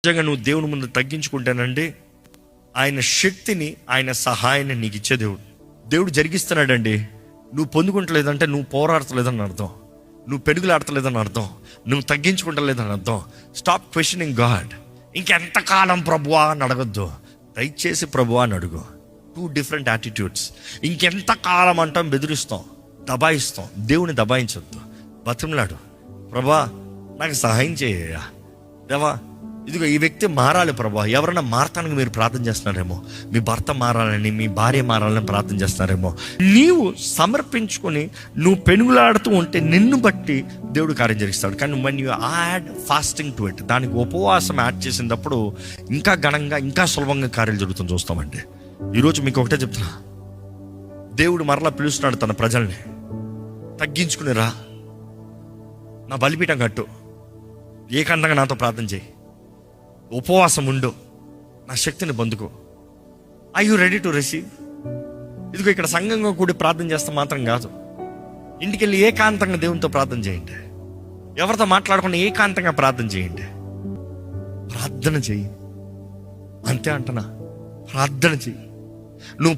నిజంగా నువ్వు దేవుని ముందు తగ్గించుకుంటానండి, ఆయన శక్తిని, ఆయన సహాయాన్ని నీకు ఇచ్చే దేవుడు జరిగిస్తున్నాడండి. నువ్వు పొందుకుంటలేదంటే నువ్వు పోరాడతలేదని అర్థం, నువ్వు పెరుగులాడతలేదని అర్థం, నువ్వు తగ్గించుకుంటలేదని అర్థం. Stop questioning God. ఇంకెంతకాలం ప్రభువా అని అడగద్దు, దయచేసి ప్రభువా అని అడుగు. 2 డిఫరెంట్ యాటిట్యూడ్స్. ఇంకెంతకాలం అంటాం, బెదిరిస్తాం, దబాయిస్తాం. దేవుని దబాయించొద్దు, బతిమలాడు. ప్రభా నాకు సహాయం చేయ దేవా, ఇదిగో ఈ వ్యక్తి మారాలి ప్రభా. ఎవరైనా మారటానికి మీరు ప్రార్థన చేస్తున్నారేమో, మీ భర్త మారాలని, మీ భార్య మారాలని ప్రార్థన చేస్తున్నారేమో. నీవు సమర్పించుకొని నువ్వు పెనుగులాడుతూ ఉంటే నిన్ను బట్టి దేవుడు కార్యం జరిగిస్తాడు. కానీ when you add fasting to it, దానికి ఉపవాసం యాడ్ చేసినప్పుడు ఇంకా ఘనంగా, ఇంకా సులభంగా కార్యాలు జరుగుతుంది చూస్తామండి. ఈరోజు మీకు ఒకటే చెప్తున్నా, దేవుడు మరలా పిలుస్తున్నాడు తన ప్రజల్ని. తగ్గించుకునిరా, నా బలిపీఠం కట్టు, ఏకాంతంగా నాతో ప్రార్థన చేయి, ఉపవాసం ఉండు, నా శక్తిని పొందుకో. Are you ready to receive? ఇదిగో ఇక్కడ సంఘంగా కూడి ప్రార్థన చేస్తే మాత్రం కాదు, ఇంటికి వెళ్ళి ఏకాంతంగా దేవునితో ప్రార్థన చేయండి. ఎవరితో మాట్లాడకుండా ఏకాంతంగా ప్రార్థన చేయండి. ప్రార్థన చెయ్యి, అంతే అంటున్నా. ప్రార్థన చెయ్యి. నువ్వు